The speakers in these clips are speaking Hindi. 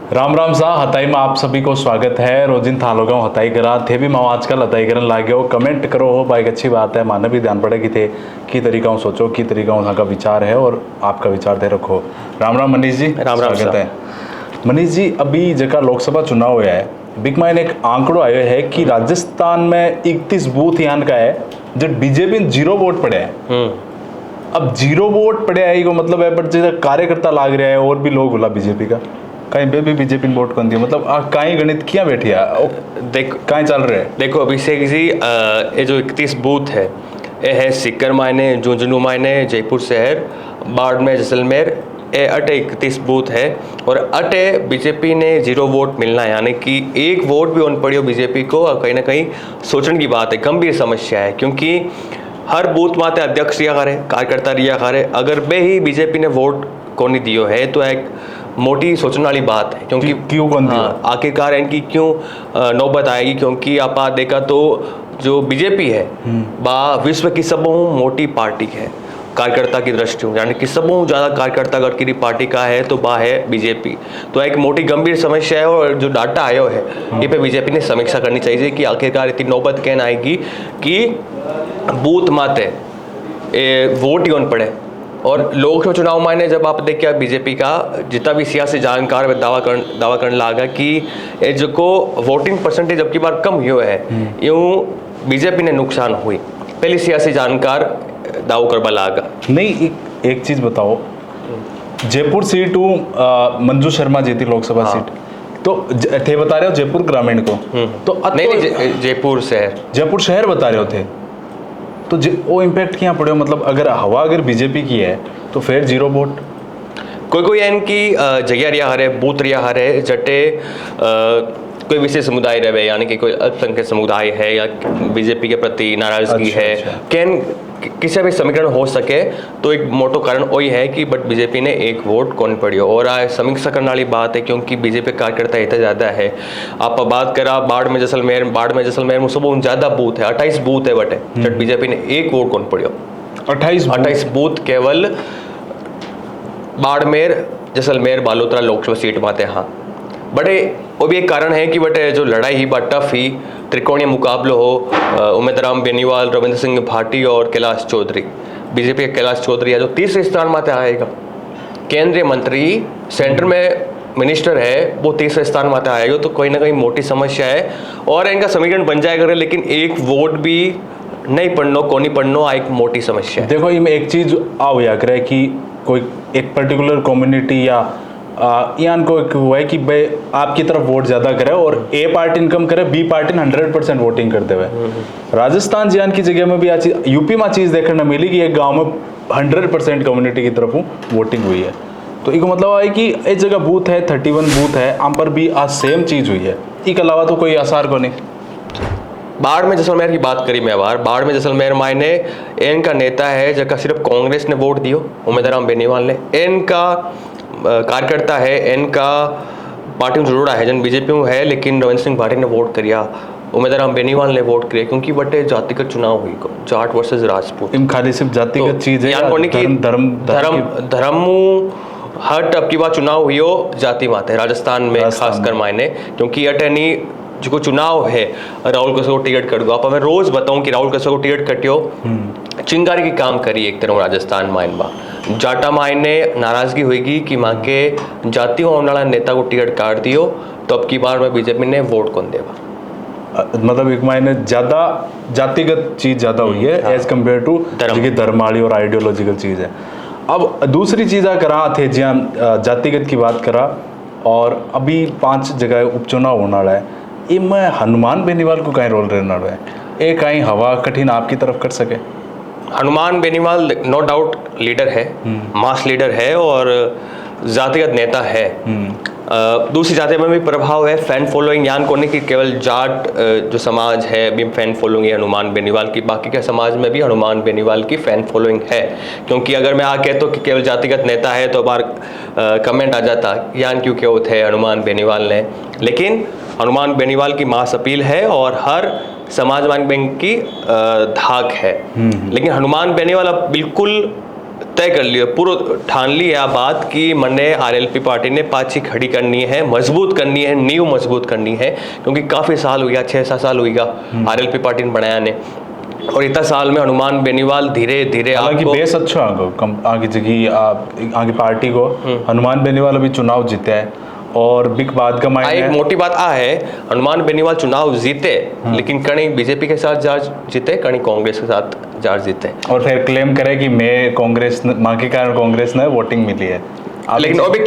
राम राम सा हताई में आप सभी को स्वागत है। रोजिन थालो गाँव हताई करा थे भी माँ आजकल हताई करन लागे हो। कमेंट करो हो भाई, अच्छी बात है। माने भी ध्यान पड़े कि थे की तरीका सोचो, की तरीका वहाँ का विचार है और आपका विचार दे रखो। राम राम मनीष जी। राम राम स्वागत है मनीष जी। अभी जगह लोकसभा चुनाव हुआ है, बिग माइन एक आंकड़ो आयो है कि राजस्थान में 31 बूथ यहाँ का है जब बीजेपी 0 वोट पड़े हैं। अब 0 वोट पड़े है को मतलब है, बट जैसे कार्यकर्ता लाग रहा है और भी लोग बोला बीजेपी का कहीं पे भी बीजेपी वोट कर दिया, मतलब कहीं गणित किया बैठी है देख कहीं चल रहे हैं। देखो अभिषेक जी, ये जो 31 बूथ है ये है सीकर मायने, झुंझुनू मायने, जयपुर शहर, बाड़मेर, जैसलमेर, ये अटे 31 बूथ है। और अटे बीजेपी ने 0 वोट मिलना है, यानी कि 1 वोट भी उन पड़ियो बीजेपी को। और कहीं ना कहीं सोचने की बात है, गंभीर समस्या है, क्योंकि हर बूथ माते अध्यक्ष रिया करे, कार्यकर्ता रिया करे, अगर बे ही बीजेपी ने वोट को नहीं दियो है तो एक मोटी सोचने वाली बात है। क्योंकि क्यों आखिरकार इनकी क्यों नौबत आएगी, क्योंकि आप देखा तो जो बीजेपी है बा विश्व की सबों मोटी पार्टी है कार्यकर्ता की दृष्टि, यानी कि सबों ज़्यादा कार्यकर्ता अगर किसी पार्टी का है तो बा है बीजेपी। तो एक मोटी गंभीर समस्या है और जो डाटा आयो है ये पे बीजेपी ने समीक्षा करनी चाहिए कि आखिरकार इतनी नौबत कहना आएगी कि बूथ माते वोट ही उन पड़े। और लोकसभा चुनाव मायने जब आप देखिए बीजेपी का जितना भी सियासी जानकार वे दावा करने लगा कि ये जो को वोटिंग परसेंटेज अब की बार कम हुआ है, यूँ बीजेपी ने नुकसान हुई। पहली सियासी जानकार दाव करवा लागा। नहीं, एक चीज बताओ, जयपुर सीट मंजू शर्मा जीती लोकसभा सीट, तो थे बता रहे हो जयपुर ग्रामीण को, तो नहीं जयपुर शहर बता रहे हो थे, तो वो इम्पैक्ट क्या पड़े, मतलब अगर बीजेपी की है तो फिर 0 वोट। कोई इनकी जगह रिया हरे, बूथ रिया हरे जटे कोई विशेष समुदाय रहे, यानी कि कोई अल्पसंख्यक समुदाय है या बीजेपी के प्रति नाराजगी है, कैन किसी भी समीकरण हो सके, तो एक मोटो कारण वही है कि बट बीजेपी ने 1 वोट कौन पड़ियो। और समीक्षा करने वाली बात है, क्योंकि बीजेपी कार्यकर्ता इतना ज़्यादा है। आप बात करा बाड़मेर जैसलमेर में सब ज़्यादा बूथ है, 28 बूथ है, बटे जट बीजेपी ने 1 वोट कौन पड़ियो। 28 बूथ केवल बाड़मेर, जैसलमेर, बालोतरा लोकसभा सीट माते। हाँ बटे वो भी एक कारण है कि बटे जो लड़ाई ही बा टफ ही त्रिकोणीय मुकाबलो हो, उमेदराम बेनीवाल, रविंद्र सिंह भाटी और कैलाश चौधरी। बीजेपी के कैलाश चौधरी है जो 30 स्थान माते आएगा, केंद्रीय मंत्री, सेंटर में मिनिस्टर है, वो 30 स्थान माते आएगा। तो कोई ना कोई मोटी समस्या है और इनका समीकरण बन जाएगा, लेकिन 1 वोट भी नहीं पढ़नो को नहीं पढ़नो एक मोटी समस्या है। देखो इनमें एक चीज आओ या करे कि कोई एक पर्टिकुलर कम्युनिटी या यान को हुआ है कि भाई आपकी तरफ वोट ज्यादा करे और ए पार्टी कम करे, बी पार्टी 100% वोटिंग करते हुए। राजस्थान जियान की जगह में भी आज यूपी में चीज देखने मिली कि एक गांव में 100% कम्युनिटी की तरफ वोटिंग हुई है। तो इसका मतलब है कि एक जगह बूथ है 31 बूथ है, आम पर भी आज सेम चीज हुई है। इसके अलावा तो कोई आसार को नहीं। बाड़मेर जैसलमेर की बात करी मैं बार, बाड़मेर जैसलमेर मायने इनका नेता है जगह सिर्फ कांग्रेस ने वोट दियो, उमेदराम बेनीवाल ने। इनका कार्यकर्ता है, इनका पार्टी में जुड़ा है, जन बीजेपी में है, लेकिन रविंद्र सिंह भाटी ने वोट करिया, उमेदराम बेनीवाल ने वोट किया, क्योंकि बटे जातिगत चुनाव हुई को, जाट वर्सेस राजपूत। इन खाली सिर्फ जातिगत चीज है, धर्म हट अब की बात चुनाव हुई हो जाति माते राजस्थान में खासकर मायने, क्योंकि अटनी जो चुनाव है राहुल कसो को टिकट कट गो। आप मैं रोज बताऊं कि राहुल कसो को टिकट कटियो चिंगारी की काम करी एक तरह राजस्थान माइन बा जाटा माइन ने नाराजगी होगी कि माँ के जातियों आने वाला नेता को टिकट काट दियो, तो अब की बार में बीजेपी ने वोट कौन देगा। मतलब एक मायने ज्यादा जातिगत चीज ज्यादा हुई है एज कम्पेयर टू धर्माली और आइडियोलॉजिकल चीज है। अब दूसरी चीज करा थे जहाँ जातिगत की बात करा, और अभी 5 जगह उपचुनाव होने वाला है, इनमें हनुमान बेनीवाल को कहीं रोल रहना है, एक कहीं हवा कठिन आपकी तरफ कर सके। Hanuman Beniwal no doubt leader है, मास लीडर है और जातिगत नेता है। दूसरी जाति में भी प्रभाव है, फैन फॉलोइंग यान को नहीं कि केवल जाट जो समाज है भी फैन फॉलोइंग है हनुमान बेनीवाल की, बाकी के समाज में भी हनुमान बेनीवाल की फैन फॉलोइंग है। क्योंकि अगर मैं कहता हूँ कि केवल जातिगत नेता है तो बार कमेंट आ जाता यान क्यों क्या थे हनुमान बेनीवाल ने, लेकिन हनुमान बेनीवाल की मास अपील है और हर समाजवादी बैंक की धाक है। लेकिन हनुमान बेनीवाल अब बिल्कुल तय कर लियो, पूरा ठान ली है बात कि मने आरएलपी पार्टी ने पाछी खड़ी करनी है, मजबूत करनी है, नींव मजबूत करनी है, क्योंकि काफ़ी साल हो गया, 6-7 साल हो गया आरएलपी पार्टी ने बनाया ने, और इतना साल में हनुमान बेनीवाल धीरे धीरे आपको बेस अच्छा आगे जगह आगे पार्टी को हनुमान बेनीवाल अभी चुनाव जीते हैं और बिग बात का मायने एक मोटी बात है हनुमान बेनीवाल चुनाव जीते, लेकिन कहीं बीजेपी के साथ जार जीते, कहीं कांग्रेस के साथ जार जीते, और फिर क्लेम करे कि मैं कांग्रेस मां के कारण कांग्रेस ने वोटिंग मिली है। लेकिन वो भी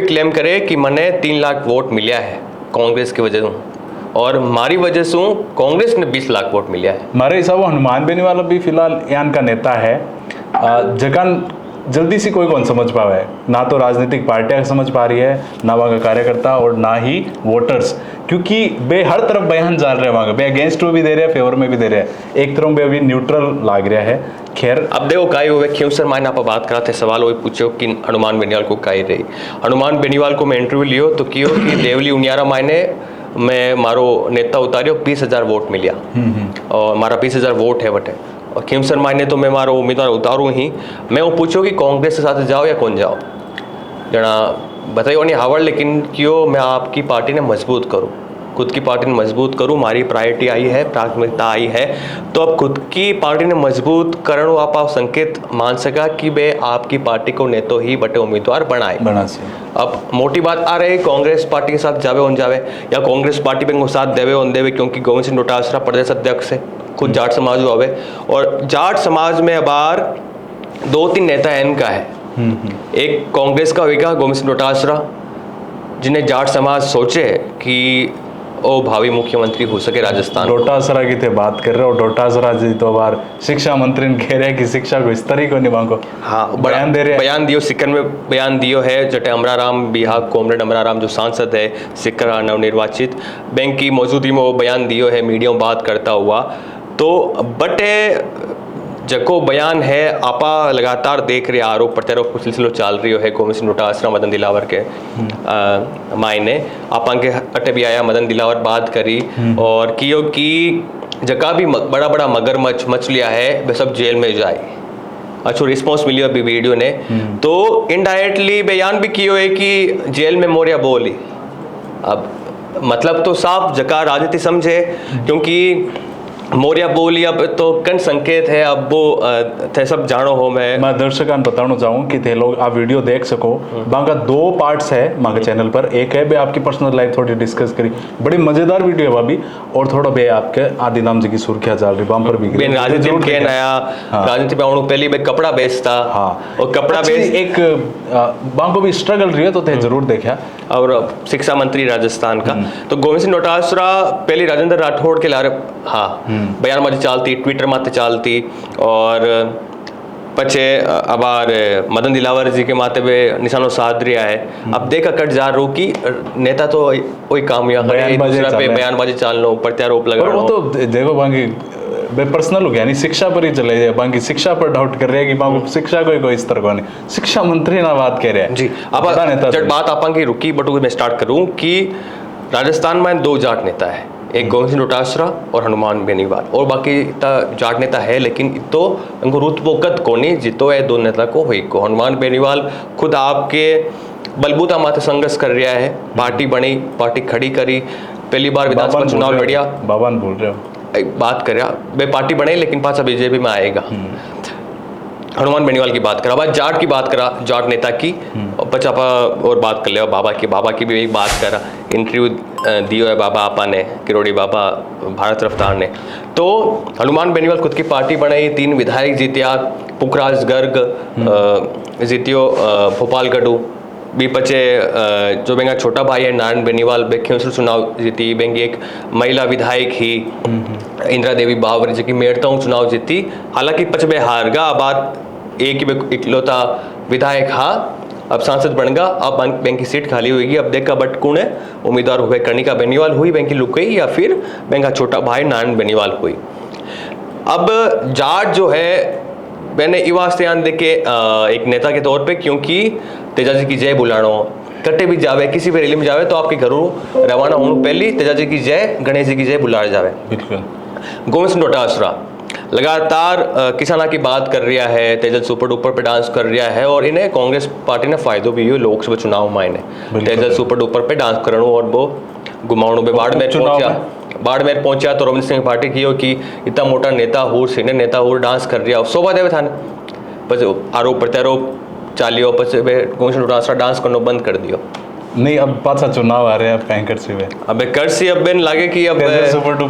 क्लेम करे कि मैंने 3 लाख वोट मिला है कांग्रेस की वजह से, और हमारी वजह से कांग्रेस ने 20 लाख वोट मिला है। हमारे हिसाब हनुमान बेनीवाल भी फिलहाल यान का नेता है, जगह जल्दी से कोई कौन समझ पावा है, ना तो राजनीतिक पार्टियां समझ पा रही है, ना वहाँ का कार्यकर्ता और ना ही वोटर्स, क्योंकि वे हर तरफ बयान डाल रहे हैं, वहाँ का वे अगेंस्ट में भी दे रहे हैं, फेवर में भी दे रहे हैं, एक तरफ में अभी न्यूट्रल लाग रहा है। खैर अब देखो काई हुए क्यों सर, मैंने आप बात करा थे, सवाल वही पूछो कि हनुमान बेनीवाल को काई रही। हनुमान बेनीवाल को मैं इंटरव्यू लियो तो कियो कि देवली उनियारा मायने मैं मारो नेता उतारियो 20,000 वोट मिलिया, और हमारा 20,000 वोट है बटे, और खेमसर मायने तो मैं मारो उम्मीदवार उतारूँ ही। मैं वो पूछो कि कांग्रेस के साथ जाओ या कौन जाओ, जना बताइए नहीं हावड़, लेकिन क्यों मैं आपकी पार्टी ने मजबूत करूँ, खुद की पार्टी ने मजबूत करूँ, हमारी प्रायोरिटी आई है, प्राथमिकता आई है, तो अब खुद की पार्टी ने मजबूत करो आप संकेत मान सका कि वे आपकी पार्टी को नेतो ही बटे उम्मीदवार बना से। अब मोटी बात आ रही कांग्रेस पार्टी के साथ जावे उन जावे या कांग्रेस पार्टी पे साथ देवे उन देवे, क्योंकि गोविंद सिंह डोटासरा प्रदेश अध्यक्ष है, खुद जाट समाज आवे, और जाट समाज में अबार 2-3 नेता इनका है, एक कांग्रेस का होगा गोविंद सिंह डोटासरा, जिन्हें जाट समाज सोचे कि ओ भावी मुख्यमंत्री हो सके राजस्थान। डोटासरा की थे बात कर रहे हो, डोटासरा जी तो बार शिक्षा मंत्री ने कह रहे हैं कि शिक्षा को इस तरीके नहीं मांगो, हाँ बयान दे रहे हैं, बयान दियो सिक्कर में बयान दियो है, जटे अमराराम बिहार कॉमरेड अमराराम जो सांसद है सिक्कर नवनिर्वाचित, बैंक की मौजूदगी में वो बयान दियो है, मीडिया में बात करता हुआ, तो बटे जको बयान है आपा लगातार देख रहे आरोप प्रत्यारोप को सिलसिलो चाल रही है गोविंद सिंह डोटासरा मदन दिलावर के मायने आपा के अटे भी आया, मदन दिलावर बात करी और कियो कि जका भी बड़ा बड़ा मगरमच्छ मछलियाँ है वे सब जेल में जाए, अच्छा रिस्पॉन्स मिली अभी वीडियो ने, तो इनडायरेक्टली बयान भी कियो है कि जेल में मोरिया बोली। अब मतलब तो साफ जका राजनीति समझे, क्योंकि मोरिया बोली अब तो कन संकेत है, अब वो थे सब जानो हो। मैं दर्शकों बताना चाहूँ कि थे लोग आप वीडियो देख सको, वहाँ का 2 पार्ट्स है वहाँ के चैनल पर, एक है बे आपकी पर्सनल लाइफ थोड़ी डिस्कस करी, बड़ी मजेदार वीडियो है अभी, और थोड़ा बे आपके आदि नाम जी की सुर्खियाँ चल रही वहाँ पर भी राजनीति के नया राजनीति में पहली में कपड़ा बेचता, हाँ, और कपड़ा बेच एक वहाँ को भी स्ट्रगल रही है, तो थे जरूर देखा। और शिक्षा मंत्री राजस्थान का तो गोविंद सिंह डोटासरा पहले राजेंद्र राठौड़ के लारे हाँ बयान मारी चालती, ट्विटर माते चालती, और पचे अबार मदन दिलावर जी के माते पे निशानो साध रिया है। अब देखा कट जा रो की नेता तो वही काम या दूसरा पे बयानबाजी चालनो, प्रत्यारोप लगा, वो तो देखो बाकी पर्सनल हो गया, नहीं शिक्षा पर ही चले जाए, बाकी शिक्षा पर डाउट कर रहे हैं कि बाकी शिक्षा कोई इस तरह का नहीं, शिक्षा मंत्री ना बात कह रहे हैं जी। अब जब बात आपा की रुकी बटू मैं स्टार्ट करूं कि राजस्थान में 2 जाट नेता है, एक गोविंद सिंह डोटासरा और हनुमान बेनीवाल, और बाकी जाट नेता है, लेकिन तो उनको रुतबोकत को नहीं जितो है 2 नेता को हुई को। हनुमान बेनीवाल खुद आपके बलबूता माते संघर्ष कर रहा है, पार्टी बनी, पार्टी खड़ी करी, पहली बार विधानसभा चुनाव लड़िया, बाबा बोल रहे हो बात कर रहा वे पार्टी बने, लेकिन पाछा बीजेपी में आएगा। हनुमान बेनीवाल की बात करा, बात जाट की बात करा, जाट नेता की, और पचापा और बात कर ले बाबा की भी एक बात करा, इंटरव्यू दियो है बाबा आपा ने, किरोड़ी बाबा भारत रफ्तार ने। तो हनुमान बेनीवाल खुद की पार्टी बनाई, 3 विधायक जीतिया, पुखराज गर्ग जीतियो, भोपाल गढ़ू भी पचे, जो बेंगा छोटा भाई है नारायण बेनीवाल बेख्यों से चुनाव जीती, बेंगी एक महिला विधायक ही इंदिरा देवी बावरी जी की मेड़ता चुनाव जीती, हालांकि पचबे हार गा, बात एक ही इकलौता विधायक हा अब सांसद बन गा, अब बैंक की सीट खाली हुई, अब देखा बट कौन है उम्मीदवार हुए, कर्णिका बेनीवाल हुई बैंक की लुक गई, या फिर बेंगा छोटा भाई नारायण बेनीवाल हुई। अब जाट जो है मैंने ये वास्ते ध्यान दे के एक नेता के तौर पे, क्योंकि तेजाजी की जय बुलानो, कट्टे भी जावे, किसी भी रैली में जावे तो आपके घरों रवाना होने पहले तेजाजी की जय, गणेश जी की जय बुला जावे। बिल्कुल। गोविंद सिंह डोटासरा लगातार किसाना की बात कर रहा है, तेजल सुपर डुपर पे डांस कर रहा है और इन्हें कांग्रेस पार्टी ने फायदो भी हुई लोकसभा चुनाव में इन्हें तेजल सुपर डुपर पे डांस करणो और वो घुमावणो पे बाड़मेर पहुंचा तो रविंद्र सिंह पार्टी की कि इतना मोटा नेता हूर सीनियर नेता हूर डांस कर रहा शोभा देवे था પછી આરોપ પ્રત્યારોપ ચાલ્યો પછી કોંગ્રેસ डांस करना बंद कर दियो नहीं अब पाछा चुनाव आ रहे हैं भयंकर से वे अबे करसी अब बेन लागे कि अब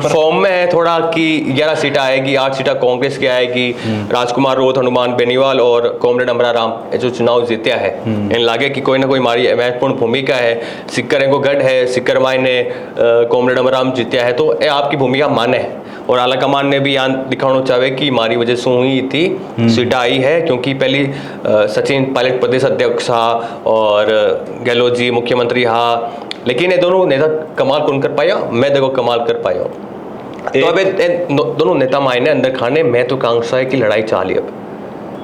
फॉर्म में है थोड़ा कि 11 सीटें आएगी, 8 सीटें कांग्रेस की आएगी। राजकुमार रोत, हनुमान बेनीवाल और कॉमरेड अमरा राम जो चुनाव जीत्या है इन लागे कि कोई ना कोई मारी महत्वपूर्ण भूमिका है। सिक्कर इनको गढ़ है, सिक्कर माई ने कॉमरेड अमराम जीत्या है तो ये आपकी भूमिका माने है और आला कमान ने भी यहाँ दिखाना चाहे कि मारी वजह से हुई थी सीटा आई है क्योंकि पहली सचिन पायलट प्रदेश अध्यक्ष हा और गहलोत जी मुख्यमंत्री हा, लेकिन ये दोनों नेता कमाल कौन कर पाया, मैं देखो कमाल कर पाया। तो अब दोनों नेता मायने अंदर खाने महत्वाकांक्षा की लड़ाई चाली अब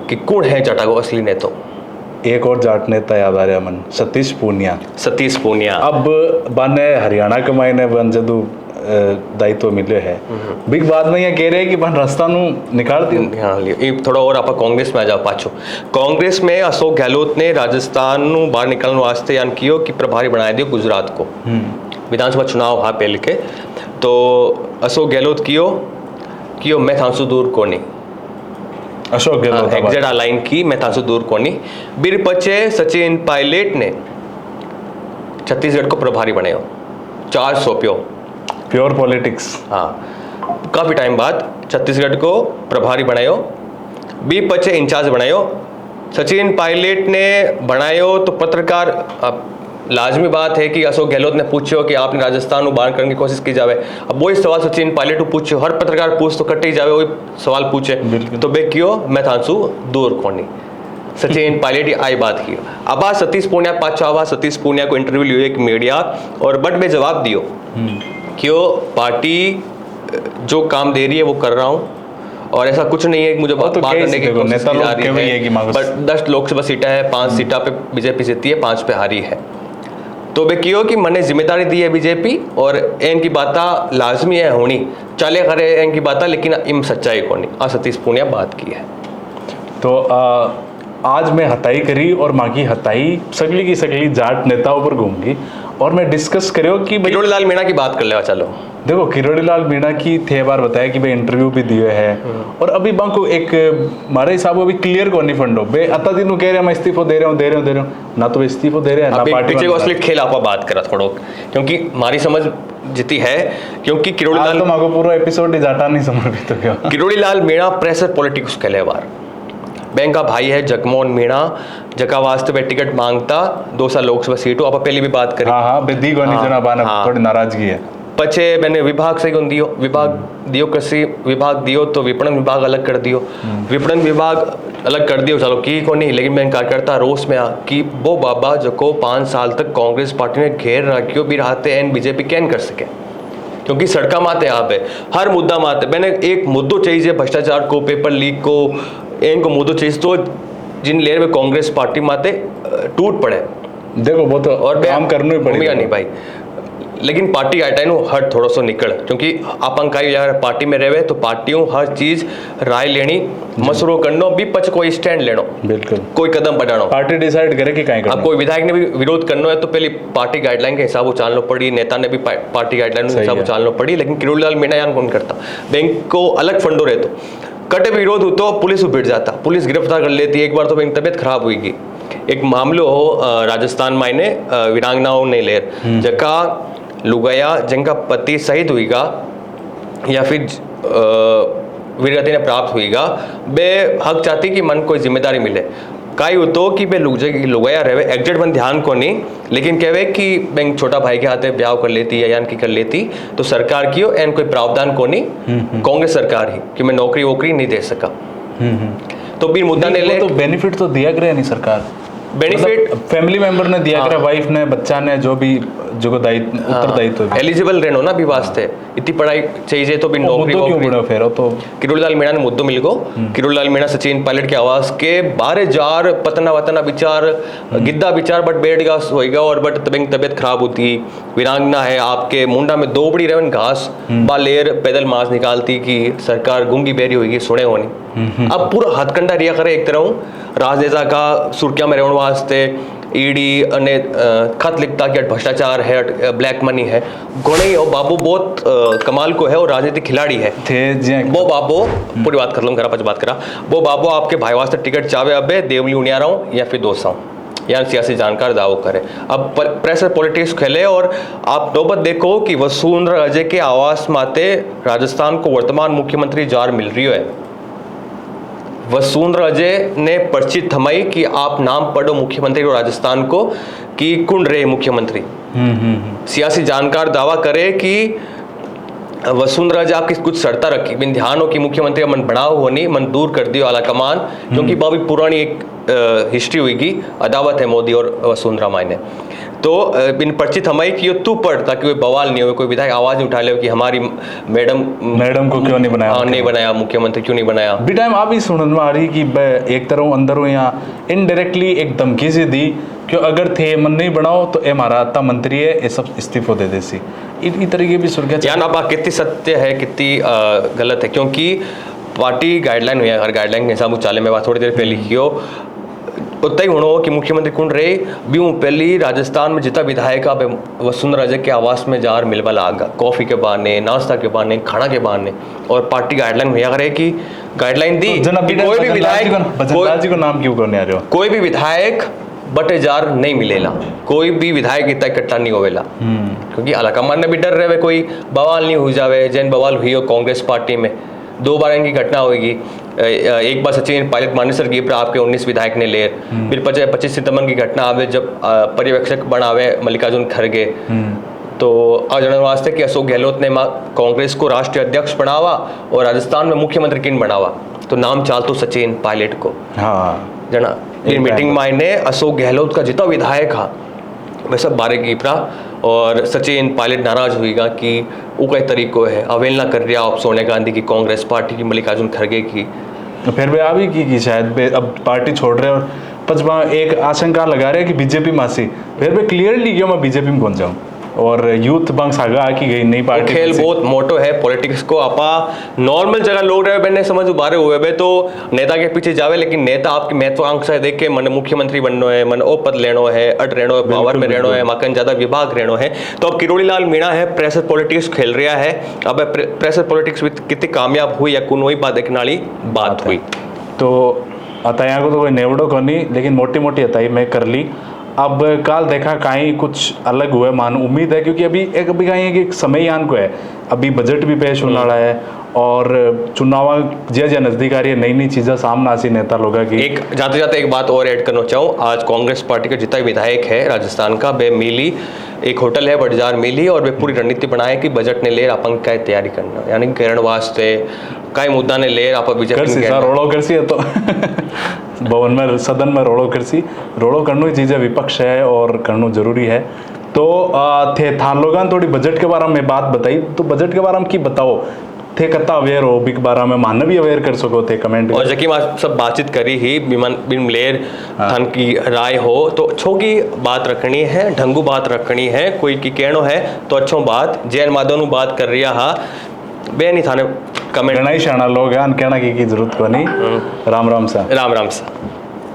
कि कौन है जाटा को असली नेता। एक और जाट नेता याद आ रहा मन, सतीश पूनिया। सतीश पूनिया अब बाने हरियाणा के मायने बन जदू दायित्व मिले है बिग बाद में ये कह रहे हैं कि बन रास्ता नु निकाल दियो। थोड़ा और आप कांग्रेस में आ जाओ पाछो। कांग्रेस में अशोक गहलोत ने राजस्थान नु बाहर निकलने वास्ते यान कियो कि प्रभारी बना दियो गुजरात को। विधानसभा चुनाव हा पहले के तो अशोक गहलोत कियो मैं थांसु दूर कोनी अशोक गहलोत एग्जैक्ट लाइन की मैं थांसु दूर कोनी। बीर पचे सचिन पायलट ने छत्तीसगढ़ को प्रभारी बनायो 4 सौंप्यो प्योर पॉलिटिक्स। हाँ काफ़ी टाइम बाद छत्तीसगढ़ को प्रभारी बनायो, बी पचे इंचार्ज बनायो। सचिन पायलट ने बनायो तो पत्रकार लाजमी बात है कि अशोक गहलोत ने पूछो कि आपने राजस्थान को बाहर करने की कोशिश की जावे। अब वही सवाल सचिन पायलट को पूछो, हर पत्रकार पूछ तो कट ही जावे वही सवाल पूछे तो बे क्यों मैं थांसू दूर कोनी सचिन पायलट ही आई बात की। अब आज सतीश पूनिया पाछा आवा, सतीश पूनिया को इंटरव्यू लियो एक मीडिया और बट में जवाब दियो क्यों पार्टी जो काम दे रही है वो कर रहा हूँ और ऐसा कुछ नहीं है कि मुझे बात करने की कोशिश की जा रही है। बट 10 लोकसभा सीटें है, 5 सीटा पे बीजेपी जीती है, 5 पे हारी है तो वे क्यों कि मैंने जिम्मेदारी दी है बीजेपी और इनकी बात लाजमी है होनी चले करे इनकी बात लेकिन इम सच्चाई को नहीं। आ सतीश पूनिया बात की है तो आज मैं हताई करी और माँ की हताई सगली की सगली जाट नेताओं पर घूमगी और मैं डिस्कस करो कि किरोड़ी लाल मीणा की बात कर ले। चलो देखो किरोड़ी लाल मीणा की थे बार बताया कि भाई इंटरव्यू भी दिए है और अभी बांको एक मारे हिसाब अभी क्लियर को नहीं फंडो बे अता दिन कह रहे हैं मैं इस्तीफो दे रहा हूँ ना तो इस्तीफो दे रहे हैं ना पार्टी पीछे को असली खेल आपा बात करा थोड़ो क्योंकि हमारी समझ जितनी है क्योंकि किरोड़ी लाल तो माको पूरा एपिसोड जाटा नहीं समर्पित हो गया। किरोड़ी लाल मीणा प्रेशर पॉलिटिक्स खेले बार बैंक का भाई है जगमोहन मीणा जका वास्ते में टिकट मांगता 2 साल लोकसभा सीटों आप पहले भी बात करी। हाँ बेदी को नहीं जना बाना थोड़ी नाराजगी है। पचे मैंने विभाग से कौन दियो विभाग दियो कृषि विभाग दियो तो विपणन विभाग अलग कर दियो विपणन विभाग अलग कर दियो चलो की को नहीं लेकिन मैं कार्यकर्ता रोष में आ कि वो बाबा जो को 5 साल तक कांग्रेस पार्टी ने घेर रखियो भी रहते एन बीजेपी कैन कर सके क्योंकि सड़का माते यहाँ पे हर मुद्दा माते मैंने एक मुद्दों चाहिए भ्रष्टाचार को पेपर लीक को इनको मुद्दों चाहिए तो जिन लेर में कांग्रेस पार्टी माते टूट पड़े देखो वो तो और काम करना ही पड़ेगा नहीं भाई लेकिन पार्टी गाइडलाइन हट थोड़ा सा निकल क्योंकि अपन कहीं अगर पार्टी में रहे तो पार्टियों हर चीज राय लेनी मशवरो करना भी पच कोई स्टैंड लेना बिल्कुल कोई कदम बढ़ाना पार्टी डिसाइड करे कि कहीं अब कोई विधायक ने भी विरोध करना है तो पहले पार्टी गाइडलाइन के हिसाब से चालना पड़ी नेता ने भी पार्टी गाइडलाइन के हिसाब से चालना पड़ी लेकिन किरोड़ी लाल मीणा यान कौन करता बैंक को अलग फंडो रहे तो कटे विरोध हो तो पुलिस भिड़ जाता पुलिस गिरफ्तार कर लेती एक बार तो बैंक तबियत खराब हुई एक मामलो हो राजस्थान मायने वीरांगनाओं ने लेर जका लुगाया जिनका पति शहीद हुईगा या फिर वीरगति ने प्राप्त हुईगा बे हक चाहती कि मन कोई जिम्मेदारी मिले काई हो तो कि बे लुगाया रहे एग्जेक्ट मन ध्यान को नहीं लेकिन कहवे कि बैंक छोटा भाई के हाथे ब्याह कर लेती या यान की कर लेती तो सरकार की एन कोई प्रावधान को नहीं कांग्रेस सरकार ही कि मैं नौकरी वोकरी नहीं दे सका तो भी मुद्दा ने ले तो बेनिफिट तो दिया करे नहीं सरकार बेनिफिट फैमिली मेंबर ने दिया करे वाइफ ने बच्चा ने जो भी जो दायित्व उत्तरदायित्व भी। एलिजिबल रहनो ना भी वास्ते इतनी पढ़ाई चाहिए तो भी नौकरी मुद्दों क्यों बड़ा फेरो तो किरोड़ीलाल मीणा ने मुद्दों मिल गो किरोड़ीलाल मीणा सचिन पायलट की आवाज के बारे जार पतना वतना विचार गिद्दा विचार बट बैठ गा होएगा और बट तबियत खराब होती वीरांगना है आपके मुंडा में दो बड़ी रेवन घास बालेर पैदल मांस निकालती कि सरकार गूंगी बेरी होगी सुने होनी अब पूरा हथकंडा रिया करे एक तरह राजनेता का सुर्खिया में रहने वास्ते ईडी ने खत लिखता कि भ्रष्टाचार है ब्लैक मनी है गोणे और बाबू बहुत कमाल को है और राजनीतिक खिलाड़ी है थे वो बाबू पूरी बात कर लूँ करा बात करा वो बाबू आपके भाई वास्ते टिकट चावे अबे देवली उनिया रहा हूँ या फिर दोस्त हूँ या सियासी जानकार दावो करे अब प्रेशर पॉलिटिक्स खेले और आप नौबत देखो कि वसुंधरा राजे के आवास माते राजस्थान को वर्तमान मुख्यमंत्री जार मिल रही है वसुंधरा राजे ने पर्ची थमाई कि आप नाम पढ़ो मुख्यमंत्री को राजस्थान को कि कुंड रहे मुख्यमंत्री सियासी जानकार दावा करे कि वसुंधरा राजे आपकी कुछ शर्ता रखी बिन ध्यान हो कि मुख्यमंत्री मन बढ़ाओ होनी मन दूर कर दियो आला कमान क्योंकि बाबी पुरानी एक हिस्ट्री हुई अदावत है मोदी और वसुंधरा माई ने तो बिन पर्ची थमाई कि यो तू पढ़ ताकि कोई बवाल नहीं हो कोई विधायक आवाज नहीं उठा ले कि हमारी मैडम को क्यों नहीं बनाया नहीं बनाया मुख्यमंत्री क्यों नहीं बनाया भी टाइम आप ही सुनने में आ रही कि एक तरह अंदर हो यहाँ इनडायरेक्टली एक धमकी से दी कि अगर थे मन नहीं बनाओ तो हमारा आता मंत्री है ये सब इस्तीफो दे देसी इन तरीके भी सुर्खिया यान अब कितनी सत्य है कितनी गलत है क्योंकि पार्टी गाइडलाइन हुई है हर गाइडलाइन के हिसाब चाले में बात थोड़ी देर पहले की हो उतना ही होना हो कि मुख्यमंत्री कौन रहे भी पहली राजस्थान में जितना विधायक अब वसुंधरा राजे के आवास में जार मिलबल आगा कॉफी के बहाने नाश्ता के बहाने खाना के बहाने और पार्टी गाइडलाइन हुआ करे कि गाइडलाइन दी कोई भी विधायक को नाम क्यों करने आ रहे हो कोई भी विधायक बटे जार नहीं मिलेला कोई भी विधायक इतना इकट्ठा नहीं होवेला क्योंकि आलाकमान ने भी डर रहे कोई बवाल नहीं हो जावे जैन बवाल हुई हो कांग्रेस पार्टी में 2 बार इनकी घटना होगी एक बार सचिन पायलट मानेसर की पर आपके 19 विधायक ने लेर फिर 25 सितंबर की घटना आवे जब पर्यवेक्षक बनावे मल्लिकार्जुन खड़गे तो आज वास्ते कि अशोक गहलोत ने कांग्रेस को राष्ट्रीय अध्यक्ष बनावा और राजस्थान में मुख्यमंत्री किन बनावा तो नाम चाल तो सचिन पायलट को हाँ जना फिर मीटिंग में ने अशोक गहलोत का जितना विधायक था वह सब बारे की प्रा और सचिन पायलट नाराज हुईगा कि वो कई तरीकों है अवहेलना कर रहा आप सोनिया गांधी की कांग्रेस पार्टी की मल्लिकार्जुन खड़गे की फिर भी आ भी की शायद अब पार्टी छोड़ रहे और पचमा एक आशंका लगा रहे कि बीजेपी मासी फिर भी क्लियरली क्यों मैं बीजेपी में कौन जाऊँ और यूथ बंग सागा आकी गई नई पार्टी खेल बहुत मोटो है पॉलिटिक्स को आपा नॉर्मल जगह लोग रहे मैंने समझ उबारे हुए बे तो नेता के पीछे जावे लेकिन नेता आपकी महत्वाकांक्षा देख के मन मुख्यमंत्री बनना है मन ओ पद लेनो है अट रहनो है पावर में रहनो है मकन ज्यादा विभाग रहनो है तो अब किरोड़ीलाल मीणा है प्रेशर पॉलिटिक्स खेल रहा है अब प्रेशर पॉलिटिक्स कितनी कामयाब हुई या कुन वही बात देखने वाली बात हुई तो अतया को तो कोई नेवड़ो को नहीं लेकिन मोटी मोटी अताई मैं कर ली अब काल देखा कहीं कुछ अलग हुआ मान उम्मीद है क्योंकि अभी कहीं एक समय यान को है अभी बजट भी पेश होने वाला है और चुनाव ज्या नजदीक आ रही है नई नई चीज़ें सामने आसी नेता लोगों की एक जाते जाते एक बात और ऐड करना चाहूँ आज कांग्रेस पार्टी का जितना विधायक है राजस्थान का वे मिली एक होटल है बड़जार मिली और वे पूरी रणनीति बनाए कि बजट ने ले अपन क्या तैयारी करना यानी करण वास्ते कई मुद्दा ने ले आप बीजेपी रोड़ो करसी है तो भवन में सदन में रोड़ो करनो ही चीज़ें विपक्ष है और करनो जरूरी है तो थे थान लोगन थोड़ी बजट के बारे में बात बताई तो बजट के बारे में की बताओ थे कत्ता अवेयर हो बिग बारा में मानव भी अवेयर कर सको थे कमेंट और जबकि सब बातचीत करी ही बिन लेर थान की राय हो तो अच्छों की बात रखनी है ढंगू बात रखनी है कोई की कहनो है तो अच्छों बात जैन माधव बात कर रहा हा बे नहीं थाने कमेंट कहना ही शाना लोग कहना की जरूरत को नहीं राम राम सा